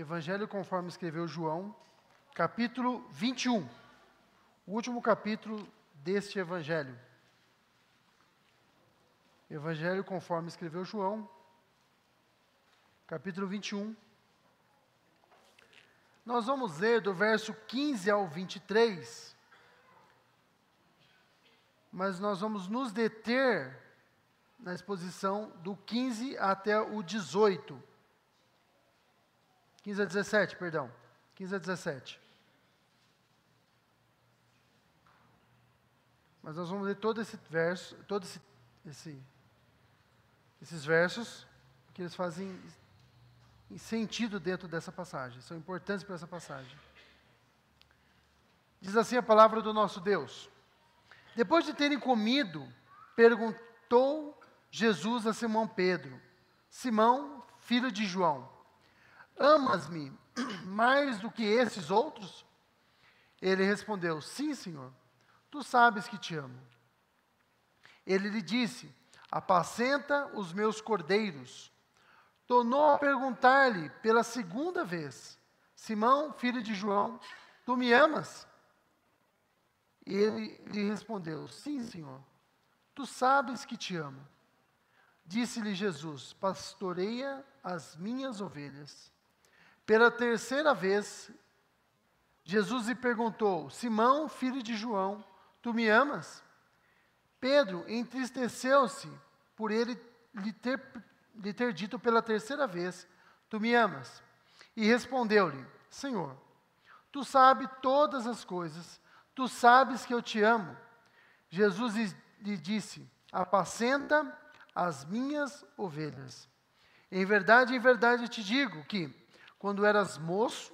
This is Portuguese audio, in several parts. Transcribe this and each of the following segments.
Evangelho conforme escreveu João, capítulo 21, o último capítulo deste Evangelho. Evangelho conforme escreveu João, capítulo 21. Nós vamos ler do verso 15 ao 23, mas nós vamos nos deter na exposição do 15 até o 18. 15 a 17, perdão. 15 a 17. Mas nós vamos ler todo esse verso, esses versos, que eles fazem sentido dentro dessa passagem, são importantes para essa passagem. Diz assim a palavra do nosso Deus. Depois de terem comido, perguntou Jesus a Simão Pedro: Simão, filho de João, amas-me mais do que esses outros? Ele respondeu: sim, Senhor, tu sabes que te amo. Ele lhe disse: apacenta os meus cordeiros. Tornou a perguntar-lhe pela segunda vez: Simão, filho de João, tu me amas? Ele lhe respondeu: sim, Senhor, tu sabes que te amo. Disse-lhe Jesus: pastoreia as minhas ovelhas. Pela terceira vez, Jesus lhe perguntou: Simão, filho de João, tu me amas? Pedro entristeceu-se por ele lhe ter dito pela terceira vez: tu me amas? E respondeu-lhe: Senhor, tu sabes todas as coisas, tu sabes que eu te amo. Jesus lhe disse: apacenta as minhas ovelhas. Em verdade te digo que, quando eras moço,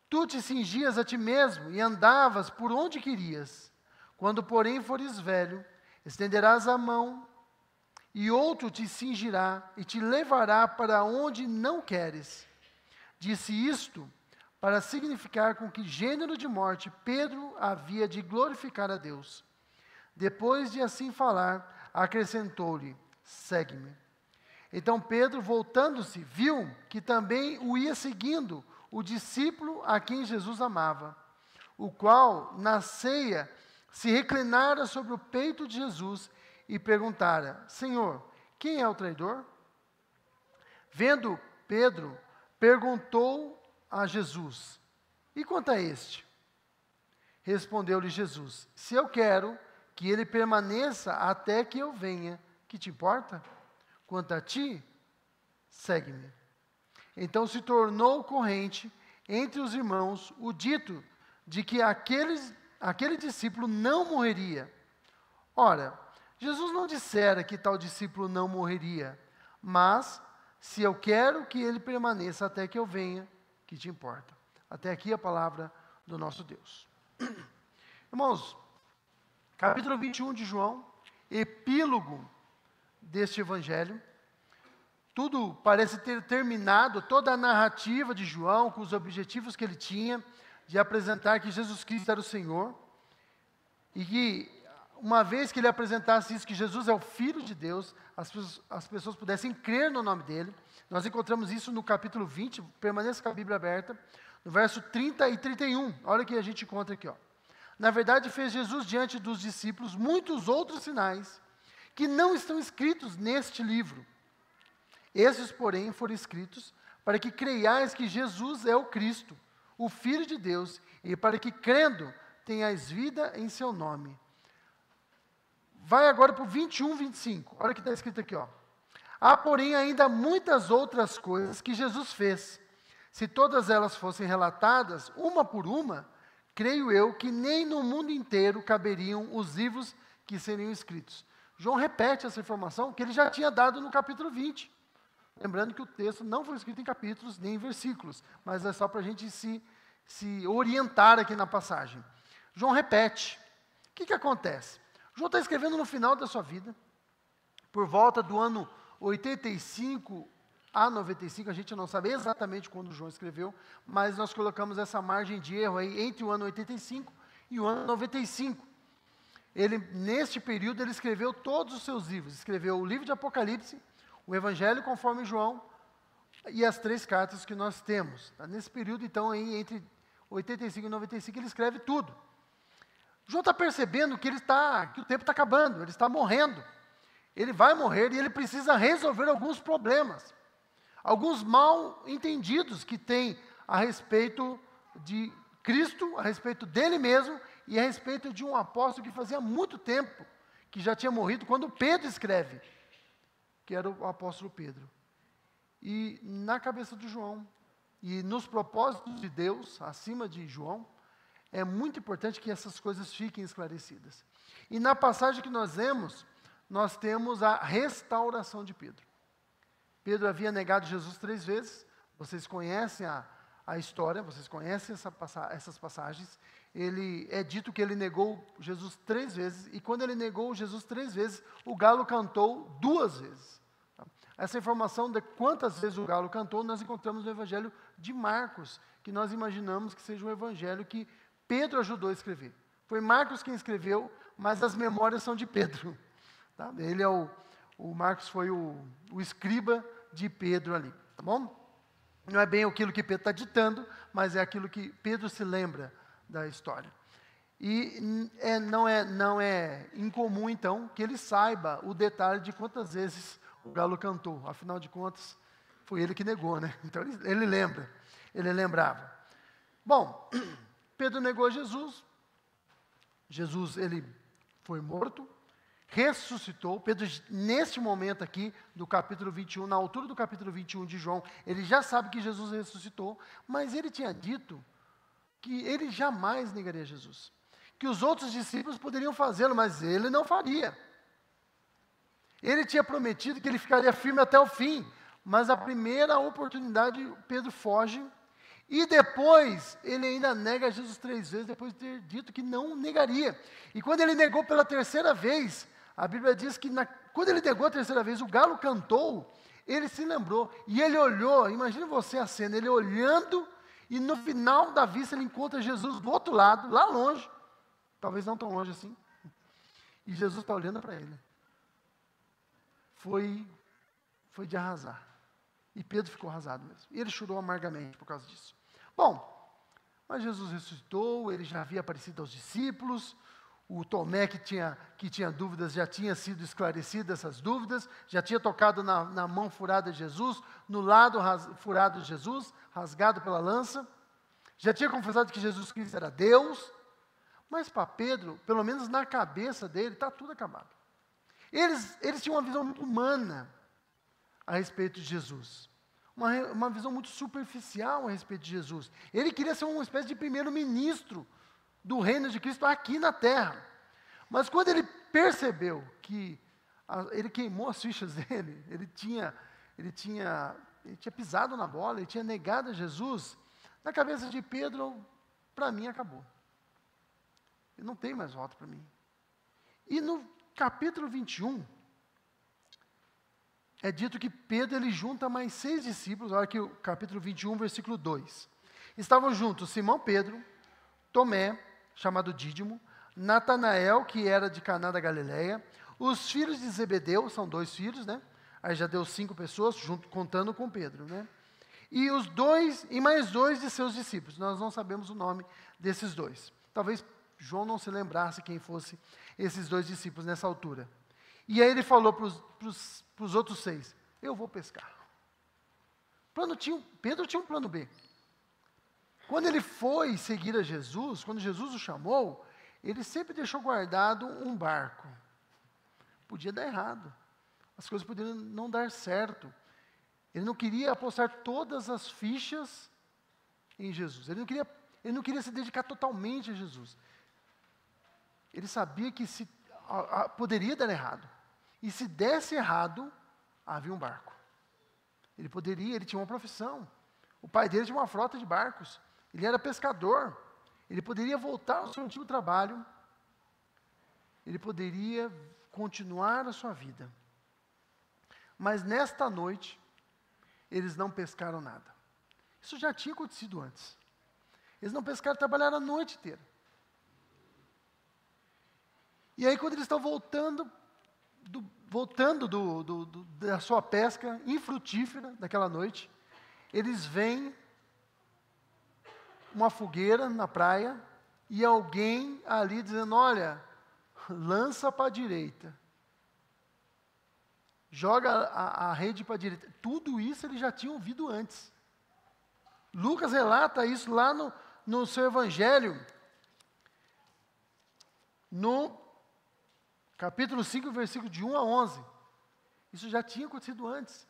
tu te cingias a ti mesmo e andavas por onde querias. Quando, porém, fores velho, estenderás a mão e outro te cingirá e te levará para onde não queres. Disse isto para significar com que gênero de morte Pedro havia de glorificar a Deus. Depois de assim falar, acrescentou-lhe: segue-me. Então Pedro, voltando-se, viu que também o ia seguindo o discípulo a quem Jesus amava, o qual, na ceia, se reclinara sobre o peito de Jesus e perguntara: Senhor, quem é o traidor? Vendo Pedro, perguntou a Jesus: e quanto a este? Respondeu-lhe Jesus: se eu quero que ele permaneça até que eu venha, que te importa? Quanto a ti, segue-me. Então se tornou corrente entre os irmãos o dito de que aquele discípulo não morreria. Ora, Jesus não dissera que tal discípulo não morreria, mas se eu quero que ele permaneça até que eu venha, que te importa? Até aqui a palavra do nosso Deus. Irmãos, capítulo 21 de João, epílogo deste evangelho. Tudo parece ter terminado, toda a narrativa de João, com os objetivos que ele tinha, de apresentar que Jesus Cristo era o Senhor, e que, uma vez que ele apresentasse isso, que Jesus é o Filho de Deus, as pessoas pudessem crer no nome dele. Nós encontramos isso no capítulo 20, permaneça com a Bíblia aberta, no verso 30 e 31, olha o que a gente encontra aqui, ó. Na verdade, fez Jesus diante dos discípulos muitos outros sinais, que não estão escritos neste livro. Esses, porém, foram escritos para que creiais que Jesus é o Cristo, o Filho de Deus, e para que, crendo, tenhais vida em seu nome. Vai agora para o 21, 25. Olha o que está escrito aqui, ó. Há, porém, ainda muitas outras coisas que Jesus fez. Se todas elas fossem relatadas, uma por uma, creio eu que nem no mundo inteiro caberiam os livros que seriam escritos. João repete essa informação que ele já tinha dado no capítulo 20. Lembrando que o texto não foi escrito em capítulos nem em versículos, mas é só para a gente se orientar aqui na passagem. João repete. O que acontece? João está escrevendo no final da sua vida, por volta do ano 85 a 95, a gente não sabe exatamente quando João escreveu, mas nós colocamos essa margem de erro aí entre o ano 85 e o ano 95. Neste período, ele escreveu todos os seus livros. Escreveu o livro de Apocalipse, o Evangelho conforme João, e as 3 cartas que nós temos. Tá? Nesse período, então, aí, entre 85 e 95, ele escreve tudo. João está percebendo que que o tempo está acabando, ele está morrendo. Ele vai morrer e ele precisa resolver alguns problemas. Alguns mal entendidos que tem a respeito de Cristo, a respeito dele mesmo e a respeito de um apóstolo que fazia muito tempo que já tinha morrido, quando Pedro escreve, que era o apóstolo Pedro. E na cabeça de João, e nos propósitos de Deus, acima de João, é muito importante que essas coisas fiquem esclarecidas. E na passagem que nós lemos, nós temos a restauração de Pedro. Pedro havia negado Jesus 3 vezes, vocês conhecem a história, vocês conhecem essas passagens. É dito que ele negou Jesus 3 vezes, e quando ele negou Jesus 3 vezes, o galo cantou 2 vezes. Essa informação de quantas vezes o galo cantou, nós encontramos no Evangelho de Marcos, que nós imaginamos que seja um evangelho que Pedro ajudou a escrever. Foi Marcos quem escreveu, mas as memórias são de Pedro. Tá? Ele o Marcos foi o escriba de Pedro ali, tá bom? Não é bem aquilo que Pedro está ditando, mas é aquilo que Pedro se lembra da história. E não é incomum, então, que ele saiba o detalhe de quantas vezes o galo cantou. Afinal de contas, foi ele que negou, né? Então ele lembra, ele lembrava. Bom, Pedro negou Jesus. Jesus, ele foi morto, ressuscitou. Pedro, neste momento aqui, do capítulo 21, na altura do capítulo 21 de João, ele já sabe que Jesus ressuscitou, mas ele tinha dito que ele jamais negaria Jesus. Que os outros discípulos poderiam fazê-lo, mas ele não faria. Ele tinha prometido que ele ficaria firme até o fim, mas a primeira oportunidade, Pedro foge, e depois ele ainda nega Jesus 3 vezes, depois de ter dito que não negaria. E quando ele negou pela 3ª vez, a Bíblia diz que quando ele negou a 3ª vez, o galo cantou, ele se lembrou, e ele olhou, imagine você a cena, ele olhando, e no final da vista ele encontra Jesus do outro lado, lá longe, talvez não tão longe assim, e Jesus está olhando para ele. Foi de arrasar. E Pedro ficou arrasado mesmo. E ele chorou amargamente por causa disso. Bom, mas Jesus ressuscitou, ele já havia aparecido aos discípulos, o Tomé que tinha dúvidas já tinha sido esclarecido essas dúvidas, já tinha tocado na mão furada de Jesus, no lado furado de Jesus, rasgado pela lança, já tinha confessado que Jesus Cristo era Deus, mas para Pedro, pelo menos na cabeça dele, está tudo acabado. Eles tinham uma visão muito humana a respeito de Jesus. Uma visão muito superficial a respeito de Jesus. Ele queria ser uma espécie de primeiro-ministro do reino de Cristo aqui na terra. Mas quando ele percebeu que ele queimou as fichas dele, ele tinha pisado na bola, ele tinha negado a Jesus, na cabeça de Pedro, para mim acabou. Ele não tem mais volta para mim. E no capítulo 21, é dito que Pedro ele junta mais 6 discípulos, olha aqui o capítulo 21, versículo 2. Estavam juntos Simão Pedro, Tomé, chamado Dídimo, Natanael, que era de Caná da Galileia, os filhos de Zebedeu, são 2 filhos, né? Aí já deu 5 pessoas, contando com Pedro, né? E mais 2 de seus discípulos, nós não sabemos o nome desses 2. Talvez João não se lembrasse quem fosse esses 2 discípulos nessa altura. E aí ele falou para os outros 6, eu vou pescar. Pedro tinha um plano B. Quando ele foi seguir a Jesus, quando Jesus o chamou, ele sempre deixou guardado um barco. Podia dar errado. As coisas poderiam não dar certo. Ele não queria apostar todas as fichas em Jesus. Ele não queria se dedicar totalmente a Jesus. Ele sabia que poderia dar errado. E se desse errado, havia um barco. Ele tinha uma profissão. O pai dele tinha uma frota de barcos. Ele era pescador. Ele poderia voltar ao seu antigo trabalho. Ele poderia continuar a sua vida. Mas nesta noite, eles não pescaram nada. Isso já tinha acontecido antes. Eles não pescaram, trabalharam a noite inteira. E aí, quando eles estão voltando da sua pesca infrutífera daquela noite, eles veem uma fogueira na praia e alguém ali dizendo, olha, lança para a direita. Joga a rede para a direita. Tudo isso eles já tinham ouvido antes. Lucas relata isso lá no seu evangelho, no capítulo 5, versículo de 1 a 11. Isso já tinha acontecido antes.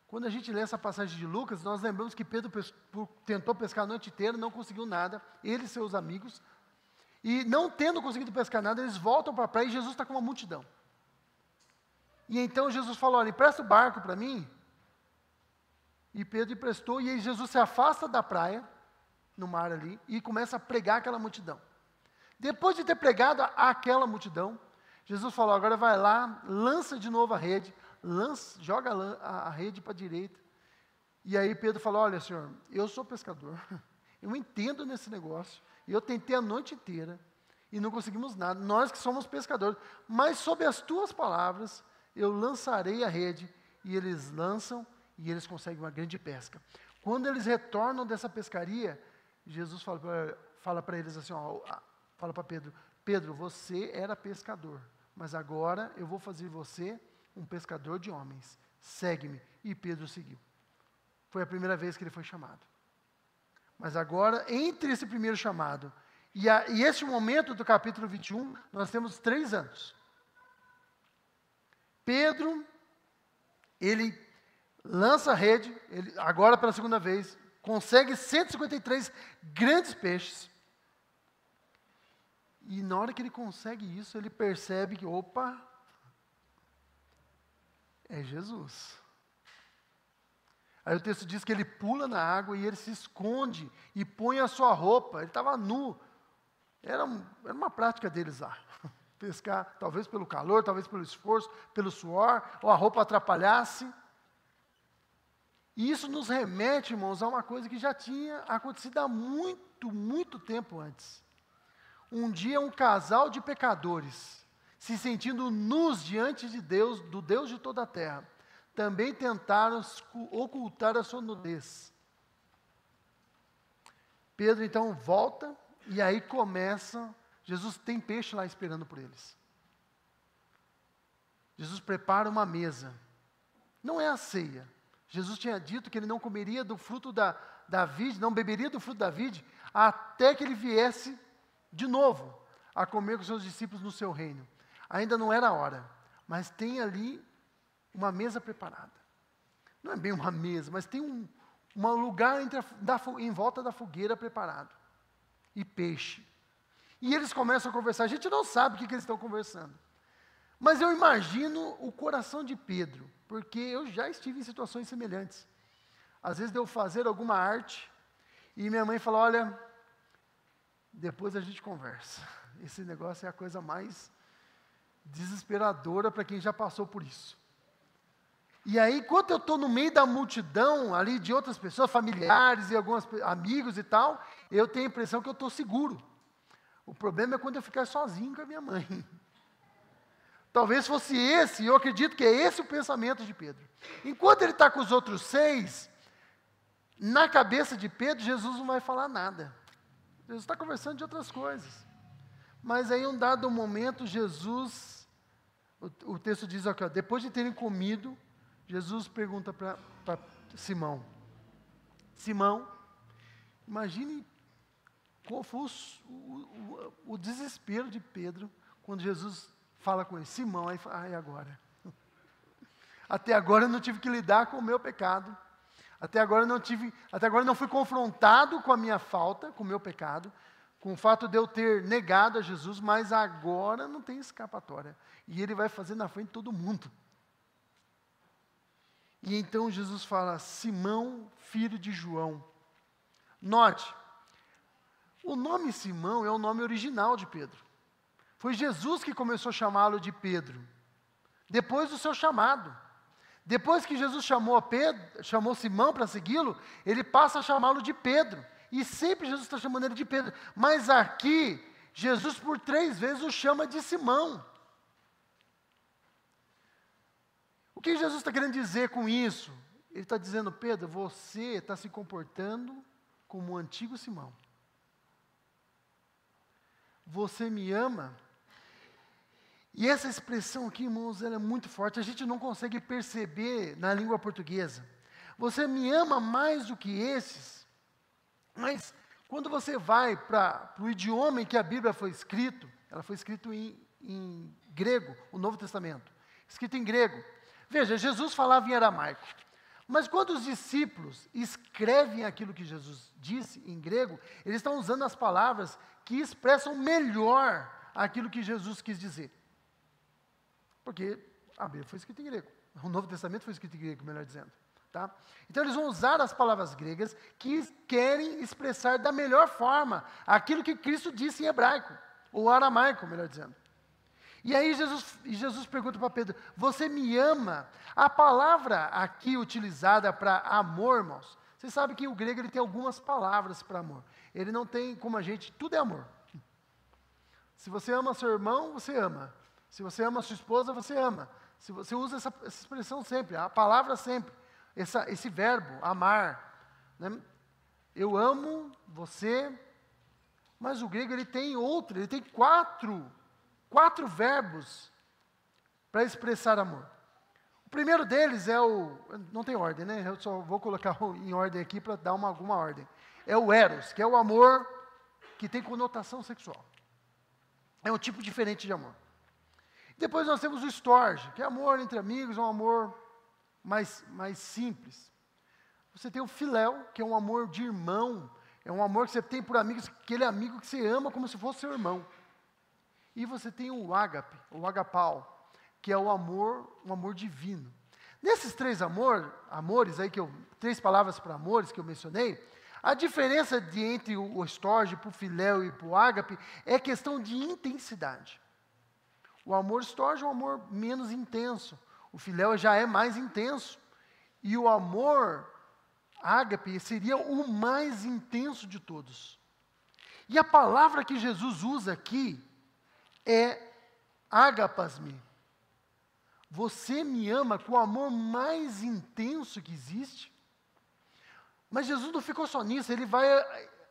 Quando a gente lê essa passagem de Lucas, nós lembramos que Pedro tentou pescar a noite inteira, não conseguiu nada, ele e seus amigos. E não tendo conseguido pescar nada, eles voltam para a praia e Jesus está com uma multidão. E então Jesus falou, olha, empresta o barco para mim. E Pedro emprestou, e aí Jesus se afasta da praia, no mar ali, e começa a pregar aquela multidão. Depois de ter pregado aquela multidão, Jesus falou, agora vai lá, lança de novo a rede, joga a rede para a direita. E aí Pedro falou, olha Senhor, eu sou pescador, eu entendo nesse negócio, eu tentei a noite inteira, e não conseguimos nada, nós que somos pescadores, mas sob as tuas palavras, eu lançarei a rede, e eles lançam, e eles conseguem uma grande pesca. Quando eles retornam dessa pescaria, Jesus fala para eles assim, fala para Pedro, Pedro, você era pescador, mas agora eu vou fazer você um pescador de homens, segue-me. E Pedro seguiu. Foi a primeira vez que ele foi chamado. Mas agora, entre esse primeiro chamado e esse momento do capítulo 21, nós temos 3 anos. Pedro, ele lança a rede, agora pela segunda vez, consegue 153 grandes peixes. E na hora que ele consegue isso, ele percebe que, opa, é Jesus. Aí o texto diz que ele pula na água e ele se esconde e põe a sua roupa. Ele estava nu. Era uma prática deles lá. Pescar, talvez pelo calor, talvez pelo esforço, pelo suor, ou a roupa atrapalhasse. E isso nos remete, irmãos, a uma coisa que já tinha acontecido há muito, muito tempo antes. Um dia um casal de pecadores, se sentindo nus diante de Deus, do Deus de toda a terra, também tentaram ocultar a sua nudez. Pedro então volta, e aí começa, Jesus tem peixe lá esperando por eles. Jesus prepara uma mesa. Não é a ceia. Jesus tinha dito que ele não comeria do fruto da vide, não beberia do fruto da vide, até que ele viesse de novo a comer com seus discípulos no seu reino. Ainda não era a hora, mas tem ali uma mesa preparada. Não é bem uma mesa, mas tem um lugar em volta da fogueira preparado. E peixe. E eles começam a conversar. A gente não sabe o que eles estão conversando. Mas eu imagino o coração de Pedro, porque eu já estive em situações semelhantes. Às vezes de eu fazer alguma arte, e minha mãe fala, olha, depois a gente conversa. Esse negócio é a coisa mais desesperadora para quem já passou por isso. E aí, enquanto eu estou no meio da multidão ali de outras pessoas, familiares e alguns amigos e tal, eu tenho a impressão que eu estou seguro. O problema é quando eu ficar sozinho com a minha mãe. Talvez fosse esse, eu acredito que é esse o pensamento de Pedro. Enquanto ele está com os outros 6, na cabeça de Pedro, Jesus não vai falar nada. Jesus está conversando de outras coisas. Mas aí, um dado momento, Jesus, o texto diz aqui, depois de terem comido, Jesus pergunta para Simão, Simão, imagine qual foi o desespero de Pedro, quando Jesus fala com ele, Simão, aí fala, e agora? Até agora eu não tive que lidar com o meu pecado, até agora eu não fui confrontado com a minha falta, com o meu pecado, com o fato de eu ter negado a Jesus, mas agora não tem escapatória. E ele vai fazer na frente de todo mundo. E então Jesus fala, Simão, filho de João. Note, o nome Simão é o nome original de Pedro. Foi Jesus que começou a chamá-lo de Pedro, depois do seu chamado. Depois que Jesus chamou Simão para segui-lo, ele passa a chamá-lo de Pedro. E sempre Jesus está chamando ele de Pedro. Mas aqui, Jesus por 3 vezes o chama de Simão. O que Jesus está querendo dizer com isso? Ele está dizendo, Pedro, você está se comportando como o antigo Simão. Você me ama? E essa expressão aqui, irmãos, ela é muito forte. A gente não consegue perceber na língua portuguesa. Você me ama mais do que esses? Mas quando você vai para o idioma em que a Bíblia foi escrita, ela foi escrita em grego, o Novo Testamento, escrito em grego. Veja, Jesus falava em aramaico. Mas quando os discípulos escrevem aquilo que Jesus disse em grego, eles estão usando as palavras que expressam melhor aquilo que Jesus quis dizer. Porque a Bíblia foi escrita em grego. O Novo Testamento foi escrito em grego, melhor dizendo. Tá? Então eles vão usar as palavras gregas que querem expressar da melhor forma aquilo que Cristo disse em hebraico, ou aramaico, melhor dizendo. E aí Jesus pergunta para Pedro, você me ama? A palavra aqui utilizada para amor, irmãos, você sabe que o grego ele tem algumas palavras para amor. Ele não tem, como a gente, tudo é amor. Se você ama seu irmão, você ama. Se você ama sua esposa, você ama. Se você usa essa expressão sempre, a palavra sempre, esse verbo, amar. Né? Eu amo você, mas o grego ele tem ele tem quatro verbos para expressar amor. O primeiro deles não tem ordem, né? Eu só vou colocar em ordem aqui para dar alguma ordem. É o eros, que é o amor que tem conotação sexual. É um tipo diferente de amor. Depois nós temos o storge, que é amor entre amigos, é um amor mais simples. Você tem o filéu, que é um amor de irmão, é um amor que você tem por amigos, aquele amigo que você ama como se fosse seu irmão. E você tem o ágape, o agapau, que é um amor divino. Nesses três amores aí, três palavras para amores que eu mencionei, a diferença entre o storge, para o filéu e para o ágape é questão de intensidade. O amor storge é um amor menos intenso, o filéu já é mais intenso, e o amor ágape seria o mais intenso de todos. E a palavra que Jesus usa aqui é ágapasme. Você me ama com o amor mais intenso que existe? Mas Jesus não ficou só nisso, ele vai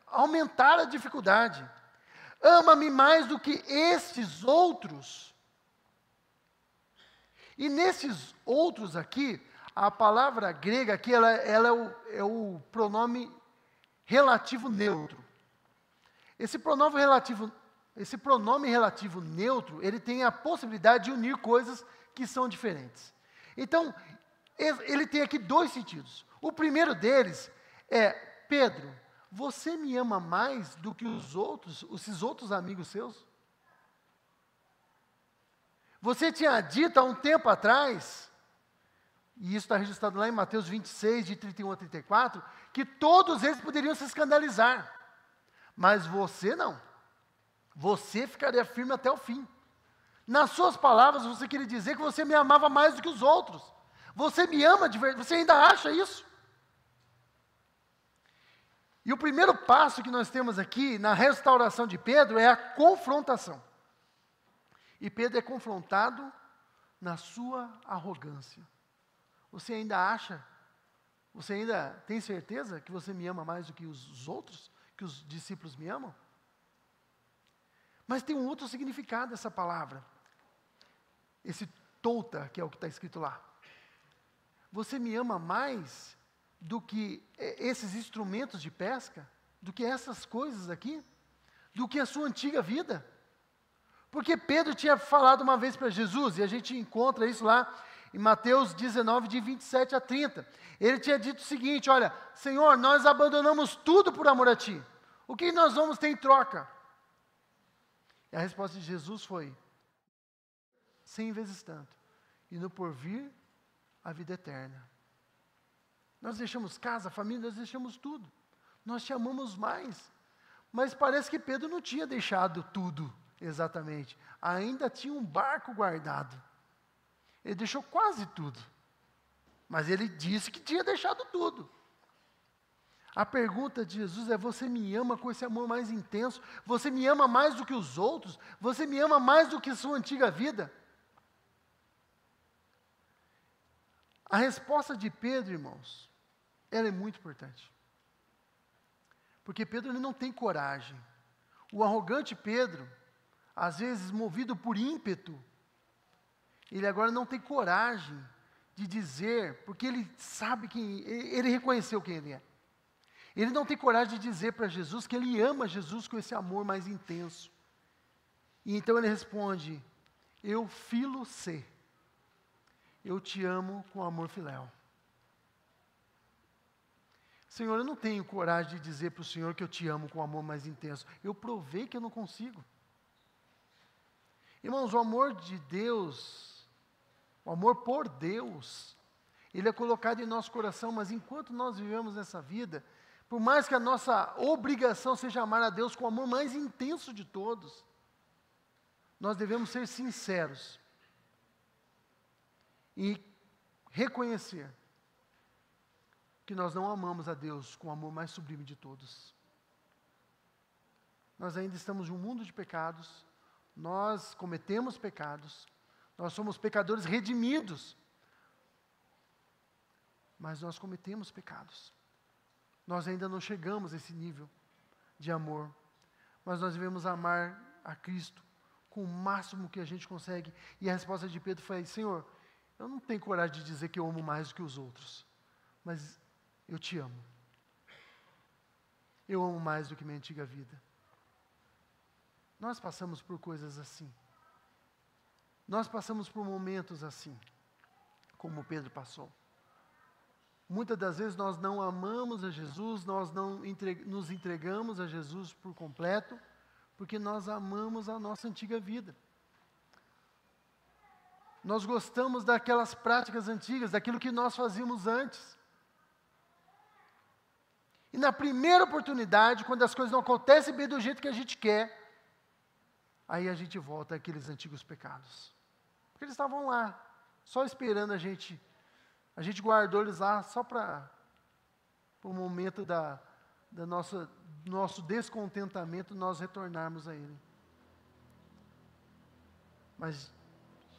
aumentar a dificuldade. Ama-me mais do que estes outros. E nesses outros aqui, a palavra grega aqui, ela é o pronome relativo neutro. Esse pronome relativo neutro, ele tem a possibilidade de unir coisas que são diferentes. Então, ele tem aqui dois sentidos. O primeiro deles é, Pedro, você me ama mais do que esses outros amigos seus? Você tinha dito há um tempo atrás, e isso está registrado lá em Mateus 26, de 31 a 34, que todos eles poderiam se escandalizar, mas você não. Você ficaria firme até o fim. Nas suas palavras, você queria dizer que você me amava mais do que os outros. Você me ama de verdade, você ainda acha isso? E o primeiro passo que nós temos aqui, na restauração de Pedro, é a confrontação. E Pedro é confrontado na sua arrogância. Você ainda acha, você ainda tem certeza que você me ama mais do que os outros, que os discípulos me amam? Mas tem um outro significado dessa palavra. Esse touta, que é o que está escrito lá. Você me ama mais do que esses instrumentos de pesca? Do que essas coisas aqui? Do que a sua antiga vida? Porque Pedro tinha falado uma vez para Jesus, e a gente encontra isso lá em Mateus 19, de 27 a 30. Ele tinha dito o seguinte, olha, Senhor, nós abandonamos tudo por amor a Ti. O que nós vamos ter em troca? E a resposta de Jesus foi, 100 vezes tanto, e no porvir, a vida eterna. Nós deixamos casa, família, nós deixamos tudo. Nós Te amamos mais. Mas parece que Pedro não tinha deixado tudo. Exatamente. Ainda tinha um barco guardado. Ele deixou quase tudo. Mas ele disse que tinha deixado tudo. A pergunta de Jesus é, você me ama com esse amor mais intenso? Você me ama mais do que os outros? Você me ama mais do que sua antiga vida? A resposta de Pedro, irmãos, ela é muito importante. Porque Pedro ele não tem coragem. O arrogante Pedro, às vezes movido por ímpeto, ele agora não tem coragem de dizer, porque ele sabe quem, ele reconheceu quem ele é. Ele não tem coragem de dizer para Jesus que ele ama Jesus com esse amor mais intenso. E então ele responde, eu filo se, eu te amo com amor filéu. Senhor, eu não tenho coragem de dizer para o Senhor que eu te amo com amor mais intenso. Eu provei que eu não consigo. Irmãos, o amor de Deus, o amor por Deus, ele é colocado em nosso coração, mas enquanto nós vivemos essa vida, por mais que a nossa obrigação seja amar a Deus com o amor mais intenso de todos, nós devemos ser sinceros e reconhecer que nós não amamos a Deus com o amor mais sublime de todos. Nós ainda estamos em um mundo de pecados, nós cometemos pecados, nós somos pecadores redimidos, mas nós cometemos pecados. Nós ainda não chegamos a esse nível de amor, mas nós devemos amar a Cristo com o máximo que a gente consegue. E a resposta de Pedro foi, Senhor, eu não tenho coragem de dizer que eu amo mais do que os outros, mas eu te amo. Eu amo mais do que minha antiga vida. Nós passamos por coisas assim. Nós passamos por momentos assim, como Pedro passou. Muitas das vezes nós não amamos a Jesus, nós não nos entregamos a Jesus por completo, porque nós amamos a nossa antiga vida. Nós gostamos daquelas práticas antigas, daquilo que nós fazíamos antes. E na primeira oportunidade, quando as coisas não acontecem bem do jeito que a gente quer, aí a gente volta àqueles antigos pecados. Porque eles estavam lá, só esperando a gente guardou eles lá só para o momento do nosso descontentamento, nós retornarmos a Ele. Mas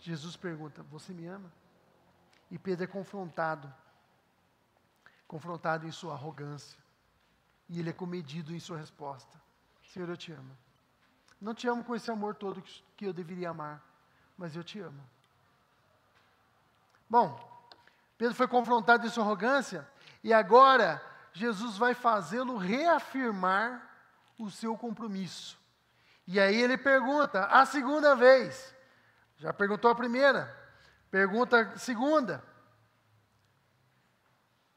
Jesus pergunta, você me ama? E Pedro é confrontado em sua arrogância. E ele é comedido em sua resposta. Senhor, eu te amo. Não te amo com esse amor todo que eu deveria amar, mas eu te amo. Bom, Pedro foi confrontado em sua arrogância, e agora Jesus vai fazê-lo reafirmar o seu compromisso. E aí ele pergunta a segunda vez. Já perguntou a primeira, pergunta a segunda.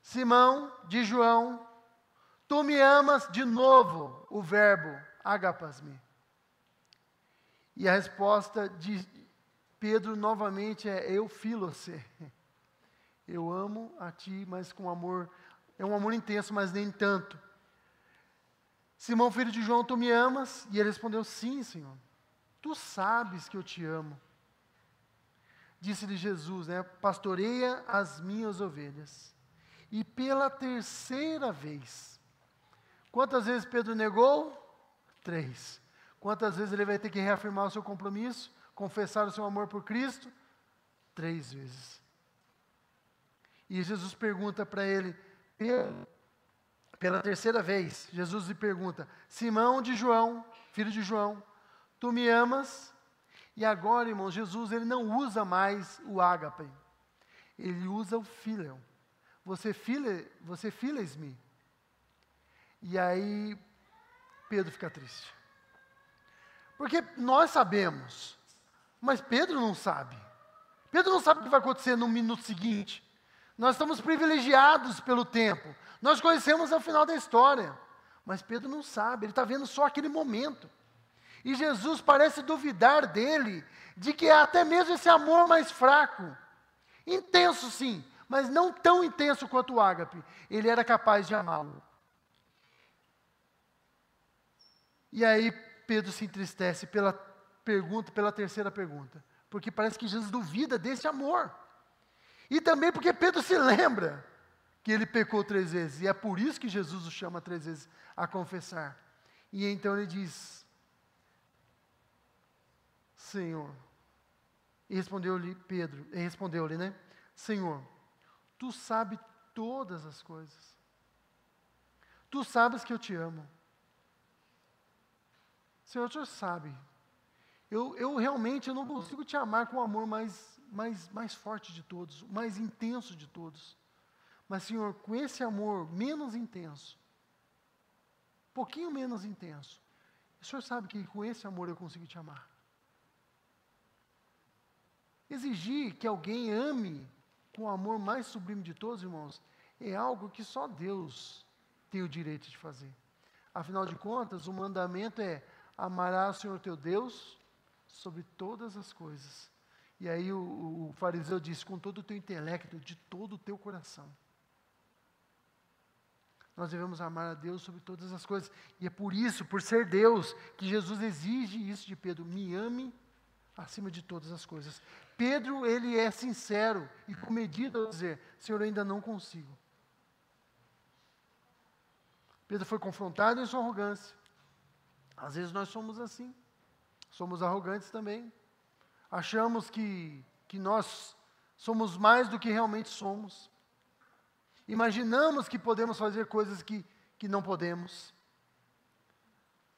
Simão de João, tu me amas? De novo, o verbo agapas-me. E a resposta de Pedro novamente é, eu filo-se. Eu amo a ti, mas com amor, é um amor intenso, mas nem tanto. Simão, filho de João, tu me amas? E ele respondeu, sim, Senhor. Tu sabes que eu te amo. Disse-lhe Jesus, pastoreia as minhas ovelhas. E pela terceira vez, quantas vezes Pedro negou? 3. Quantas vezes ele vai ter que reafirmar o seu compromisso? Confessar o seu amor por Cristo? 3 vezes. E Jesus pergunta para ele, pela terceira vez, Jesus lhe pergunta, Simão de João, filho de João, tu me amas? E agora, irmãos, Jesus ele não usa mais o ágape, ele usa o filho. Você files-me? E aí, Pedro fica triste. Porque nós sabemos, mas Pedro não sabe. Pedro não sabe o que vai acontecer no minuto seguinte. Nós estamos privilegiados pelo tempo. Nós conhecemos o final da história. Mas Pedro não sabe, ele está vendo só aquele momento. E Jesus parece duvidar dele, de que até mesmo esse amor mais fraco, intenso sim, mas não tão intenso quanto o ágape, ele era capaz de amá-lo. E aí Pedro se entristece pela terceira pergunta, porque parece que Jesus duvida desse amor. E também porque Pedro se lembra que ele pecou 3 vezes, e é por isso que Jesus o chama 3 vezes a confessar. E então ele diz, Senhor, e respondeu-lhe, Senhor, Tu sabes todas as coisas. Tu sabes que eu te amo. Senhor, o Senhor sabe. Eu realmente não consigo te amar com o amor mais forte de todos, o mais intenso de todos. Mas, Senhor, com esse amor menos intenso, um pouquinho menos intenso, o Senhor sabe que com esse amor eu consigo te amar. Exigir que alguém ame com o amor mais sublime de todos, irmãos, é algo que só Deus tem o direito de fazer. Afinal de contas, o mandamento é: amarás o Senhor teu Deus sobre todas as coisas. E aí o fariseu diz: com todo o teu intelecto, de todo o teu coração. Nós devemos amar a Deus sobre todas as coisas. E é por isso, por ser Deus, que Jesus exige isso de Pedro: me ame acima de todas as coisas. Pedro, ele é sincero e comedido ao dizer: Senhor, eu ainda não consigo. Pedro foi confrontado em sua arrogância. Às vezes nós somos assim. Somos arrogantes também. Achamos que nós somos mais do que realmente somos. Imaginamos que podemos fazer coisas que não podemos.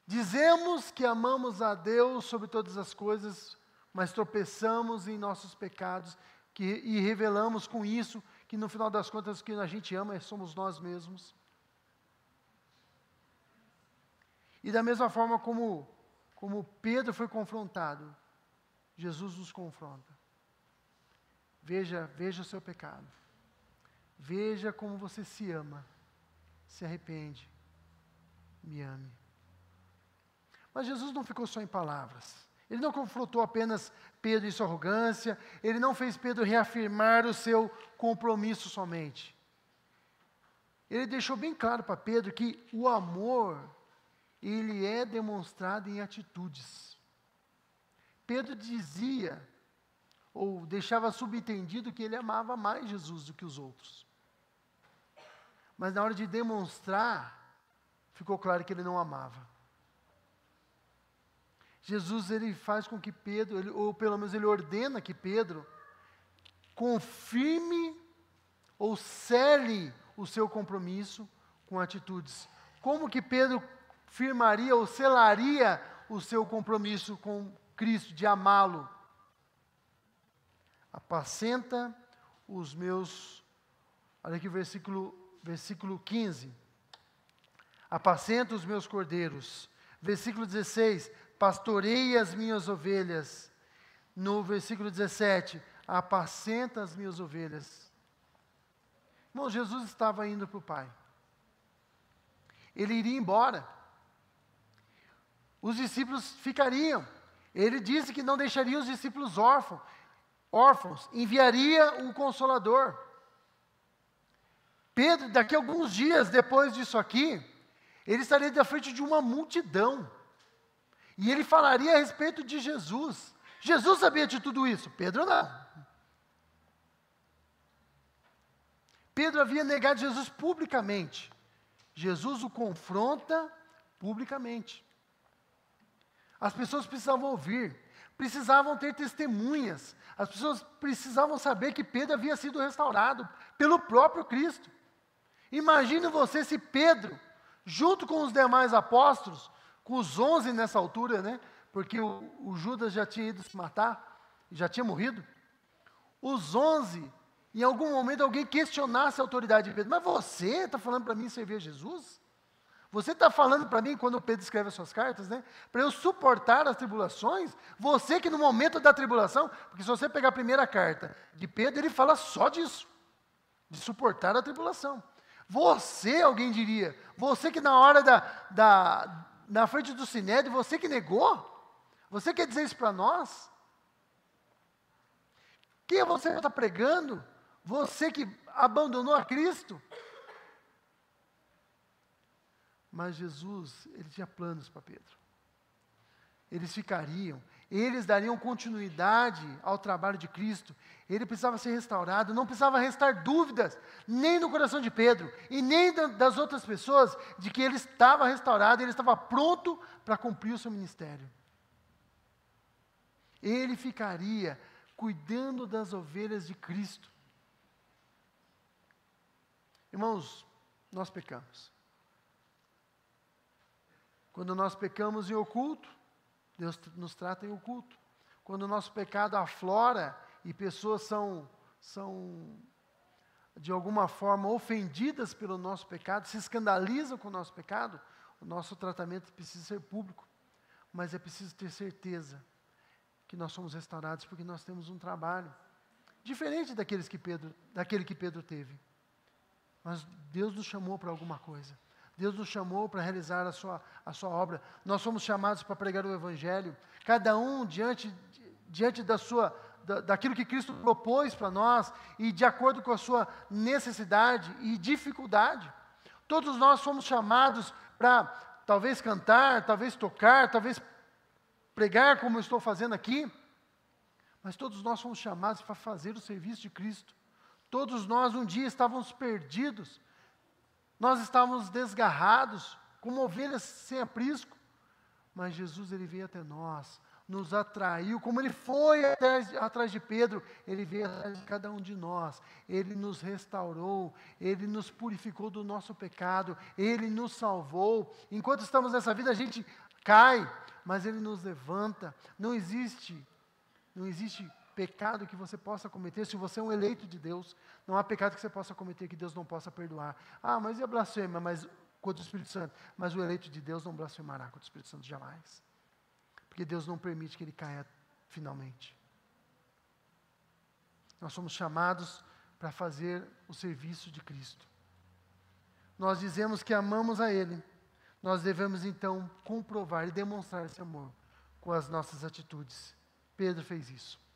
Dizemos que amamos a Deus sobre todas as coisas, mas tropeçamos em nossos pecados e revelamos com isso que no final das contas o que a gente ama somos nós mesmos. E da mesma forma como Pedro foi confrontado, Jesus nos confronta. Veja o seu pecado. Veja como você se ama. Se arrepende. Me ame. Mas Jesus não ficou só em palavras. Ele não confrontou apenas Pedro em sua arrogância. Ele não fez Pedro reafirmar o seu compromisso somente. Ele deixou bem claro para Pedro que o amor, ele é demonstrado em atitudes. Pedro dizia, ou deixava subentendido, que ele amava mais Jesus do que os outros. Mas na hora de demonstrar, ficou claro que ele não amava. Jesus, ele faz com que Pedro, ou pelo menos ele ordena que Pedro confirme ou cele o seu compromisso com atitudes. Como que Pedro firmaria ou selaria o seu compromisso com Cristo, de amá-lo? Apacenta os meus, olha aqui o versículo 15. Apacenta os meus cordeiros. Versículo 16, pastorei as minhas ovelhas. No versículo 17, apacenta as minhas ovelhas. Irmão, Jesus estava indo para o Pai. Ele iria embora. Os discípulos ficariam. Ele disse que não deixaria os discípulos órfãos, enviaria um Consolador. Pedro, daqui a alguns dias depois disso aqui, ele estaria da frente de uma multidão. E ele falaria a respeito de Jesus. Jesus sabia de tudo isso, Pedro não. Pedro havia negado Jesus publicamente. Jesus o confronta publicamente. As pessoas precisavam ouvir, precisavam ter testemunhas, as pessoas precisavam saber que Pedro havia sido restaurado pelo próprio Cristo. Imagine você se Pedro, junto com os demais apóstolos, com os 11 nessa altura, né? Porque o Judas já tinha ido se matar, já tinha morrido. Os 11, em algum momento alguém questionasse a autoridade de Pedro. Mas você está falando para mim servir a Jesus? Você está falando para mim, quando Pedro escreve as suas cartas, né? Para eu suportar as tribulações? Você que no momento da tribulação, porque se você pegar a primeira carta de Pedro, ele fala só disso, de suportar a tribulação. Você, alguém diria, você que na hora na frente do Sinédrio, você que negou? Você quer dizer isso para nós? Quem você está pregando? Você que abandonou a Cristo? Mas Jesus, ele tinha planos para Pedro. Eles ficariam, eles dariam continuidade ao trabalho de Cristo. Ele precisava ser restaurado, não precisava restar dúvidas, nem no coração de Pedro, e nem das outras pessoas, de que ele estava restaurado, ele estava pronto para cumprir o seu ministério. Ele ficaria cuidando das ovelhas de Cristo. Irmãos, nós pecamos. Quando nós pecamos em oculto, Deus nos trata em oculto. Quando o nosso pecado aflora e pessoas são de alguma forma ofendidas pelo nosso pecado, se escandalizam com o nosso pecado, o nosso tratamento precisa ser público. Mas é preciso ter certeza que nós somos restaurados porque nós temos um trabalho diferente daquele que Pedro teve. Mas Deus nos chamou para alguma coisa. Deus nos chamou para realizar a sua obra. Nós fomos chamados para pregar o Evangelho. Cada um diante daquilo que Cristo propôs para nós e de acordo com a sua necessidade e dificuldade. Todos nós fomos chamados para talvez cantar, talvez tocar, talvez pregar como eu estou fazendo aqui. Mas todos nós fomos chamados para fazer o serviço de Cristo. Todos nós um dia estávamos perdidos. Nós estávamos desgarrados, como ovelhas sem aprisco. Mas Jesus, Ele veio até nós, nos atraiu, como Ele foi atrás de Pedro, Ele veio atrás de cada um de nós. Ele nos restaurou, Ele nos purificou do nosso pecado, Ele nos salvou. Enquanto estamos nessa vida, a gente cai, mas Ele nos levanta. Não existe pecado que você possa cometer, se você é um eleito de Deus, não há pecado que você possa cometer que Deus não possa perdoar. Ah, mas e a blasfêmia contra o Espírito Santo? Mas o eleito de Deus não blasfemará contra o Espírito Santo jamais. Porque Deus não permite que ele caia finalmente. Nós somos chamados para fazer o serviço de Cristo. Nós dizemos que amamos a Ele. Nós devemos então comprovar e demonstrar esse amor com as nossas atitudes. Pedro fez isso.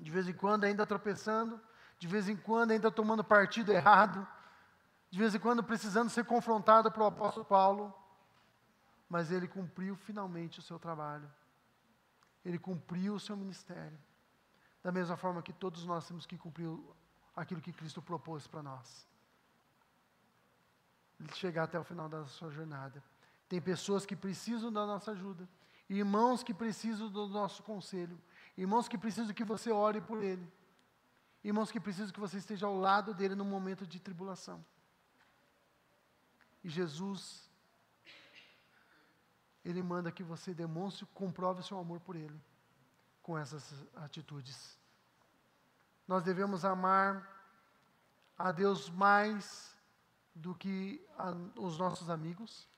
De vez em quando ainda tropeçando, de vez em quando ainda tomando partido errado, de vez em quando precisando ser confrontado pelo apóstolo Paulo, mas ele cumpriu finalmente o seu trabalho. Ele cumpriu o seu ministério. Da mesma forma que todos nós temos que cumprir aquilo que Cristo propôs para nós. Ele chegar até o final da sua jornada. Tem pessoas que precisam da nossa ajuda, irmãos que precisam do nosso conselho, irmãos que precisam que você ore por ele, irmãos que precisam que você esteja ao lado dele no momento de tribulação. E Jesus, Ele manda que você demonstre, comprove o seu amor por Ele, com essas atitudes. Nós devemos amar a Deus mais do que os nossos amigos,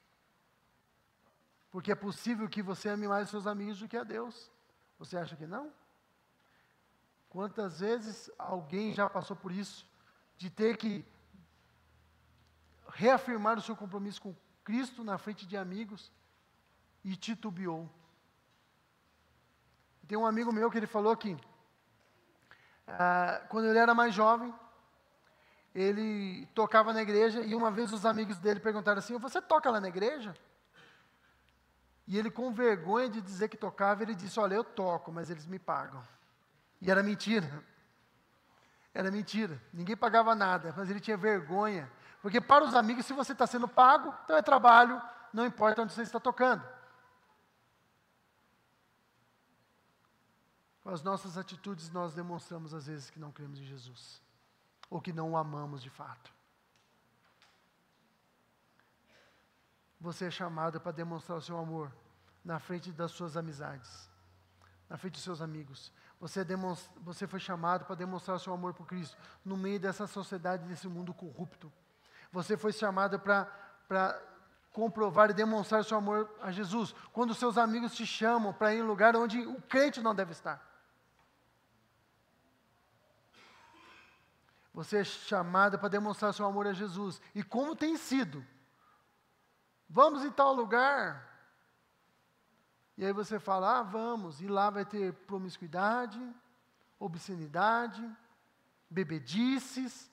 porque é possível que você ame mais os seus amigos do que a Deus. Você acha que não? Quantas vezes alguém já passou por isso, de ter que reafirmar o seu compromisso com Cristo na frente de amigos e titubeou. Tem um amigo meu que ele falou que quando ele era mais jovem, ele tocava na igreja e uma vez os amigos dele perguntaram assim: você toca lá na igreja? E ele, com vergonha de dizer que tocava, ele disse: olha, eu toco, mas eles me pagam. E era mentira. Era mentira. Ninguém pagava nada, mas ele tinha vergonha. Porque para os amigos, se você está sendo pago, então é trabalho, não importa onde você está tocando. Com as nossas atitudes, nós demonstramos às vezes que não cremos em Jesus. Ou que não o amamos de fato. Você é chamado para demonstrar o seu amor na frente das suas amizades, na frente dos seus amigos. Você foi chamado para demonstrar o seu amor por Cristo no meio dessa sociedade, desse mundo corrupto. Você foi chamado para comprovar e demonstrar o seu amor a Jesus, quando os seus amigos te chamam para ir em um lugar onde o crente não deve estar. Você é chamado para demonstrar o seu amor a Jesus. E como tem sido? Vamos em tal lugar. E aí você fala: vamos. E lá vai ter promiscuidade, obscenidade, bebedices.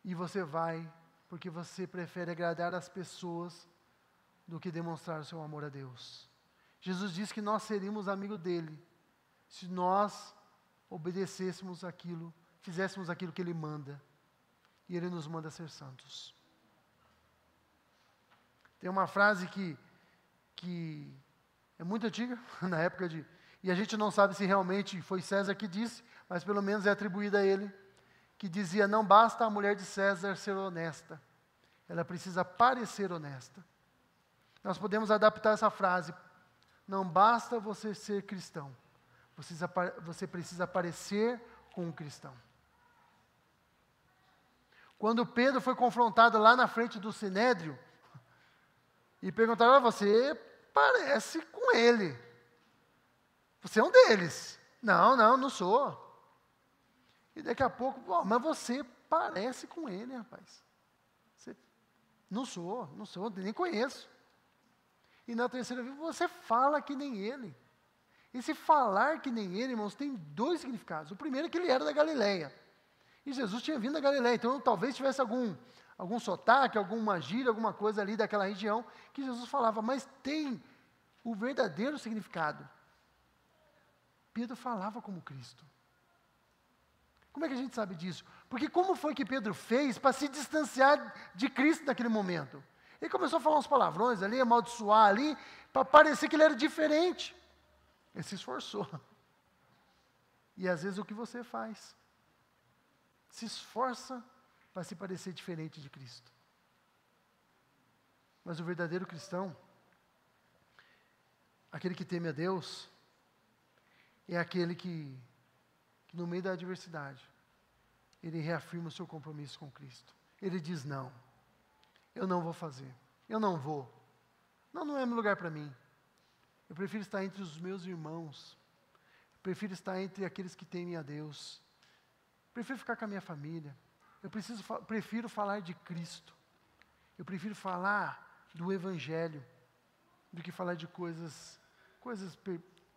E você vai porque você prefere agradar as pessoas do que demonstrar o seu amor a Deus. Jesus disse que nós seríamos amigos dele se nós obedecêssemos aquilo, fizéssemos aquilo que ele manda. E ele nos manda ser santos. Tem uma frase que é muito antiga, na época e a gente não sabe se realmente foi César que disse, mas pelo menos é atribuída a ele, que dizia: não basta a mulher de César ser honesta, ela precisa parecer honesta. Nós podemos adaptar essa frase: não basta você ser cristão, você precisa parecer com um cristão. Quando Pedro foi confrontado lá na frente do Sinédrio, e perguntaram: você parece com ele, você é um deles. Não sou. E daqui a pouco: mas você parece com ele, rapaz. Não sou, nem conheço. E na terceira vez: você fala que nem ele. Esse falar que nem ele, irmãos, tem dois significados. O primeiro é que ele era da Galileia. E Jesus tinha vindo da Galileia, então talvez tivesse algum sotaque, alguma gíria, alguma coisa ali daquela região que Jesus falava, mas tem o verdadeiro significado. Pedro falava como Cristo. Como é que a gente sabe disso? Porque como foi que Pedro fez para se distanciar de Cristo naquele momento? Ele começou a falar uns palavrões ali, amaldiçoar ali, para parecer que ele era diferente. Ele se esforçou. E às vezes o que você faz? Se esforça para se parecer diferente de Cristo. Mas o verdadeiro cristão, aquele que teme a Deus, é aquele que no meio da adversidade, ele reafirma o seu compromisso com Cristo. Ele diz: não, eu não vou fazer, eu não vou. Não é meu lugar para mim. Eu prefiro estar entre os meus irmãos. Eu prefiro estar entre aqueles que temem a Deus. Prefiro ficar com a minha família. Eu prefiro falar de Cristo. Eu prefiro falar do Evangelho do que falar de coisas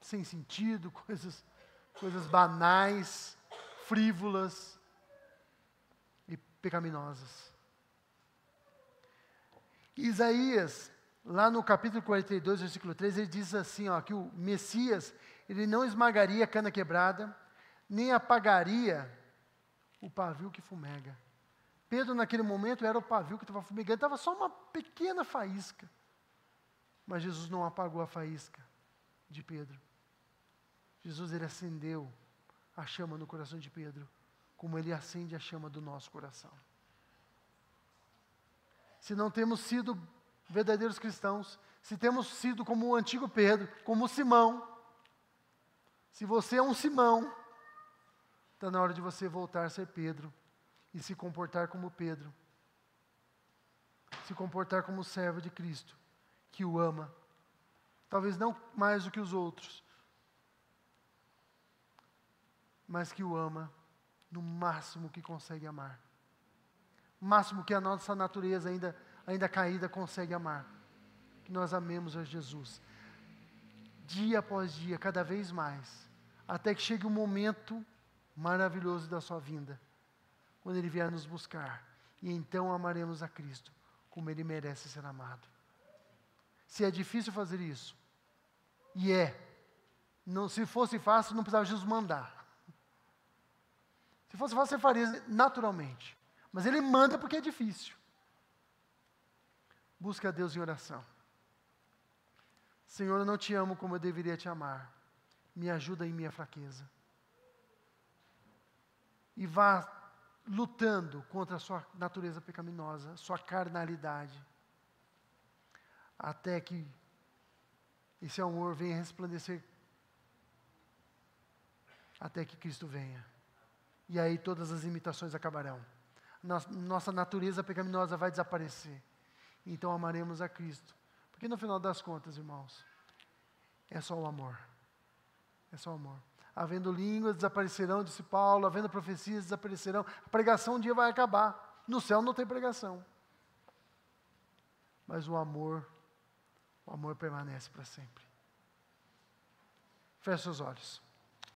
sem sentido, coisas banais, frívolas e pecaminosas. Isaías, lá no capítulo 42, versículo 3, ele diz assim, que o Messias, ele não esmagaria a cana quebrada, nem apagaria o pavio que fumega. Pedro, naquele momento, era o pavio que estava fumegando, estava só uma pequena faísca. Mas Jesus não apagou a faísca de Pedro. Jesus, ele acendeu a chama no coração de Pedro, como ele acende a chama do nosso coração. Se não temos sido verdadeiros cristãos, se temos sido como o antigo Pedro, como Simão, se você é um Simão, está na hora de você voltar a ser Pedro e se comportar como Pedro. Se comportar como servo de Cristo, que o ama. Talvez não mais do que os outros, mas que o ama no máximo que consegue amar. O máximo que a nossa natureza ainda caída consegue amar. Que nós amemos a Jesus. Dia após dia, cada vez mais. Até que chegue um momento maravilhoso da sua vinda, quando Ele vier nos buscar, e então amaremos a Cristo, como Ele merece ser amado. Se é difícil fazer isso, e se fosse fácil, não precisava Jesus mandar. Se fosse fácil, você faria naturalmente, mas Ele manda porque é difícil. Busca a Deus em oração. Senhor, eu não te amo como eu deveria te amar, me ajuda em minha fraqueza. E vá lutando contra a sua natureza pecaminosa, sua carnalidade, até que esse amor venha resplandecer, até que Cristo venha. E aí todas as imitações acabarão. Nossa natureza pecaminosa vai desaparecer. Então amaremos a Cristo. Porque no final das contas, irmãos, é só o amor. É só o amor. Havendo línguas, desaparecerão, disse Paulo. Havendo profecias, desaparecerão. A pregação um dia vai acabar. No céu não tem pregação. Mas o amor permanece para sempre. Feche seus olhos.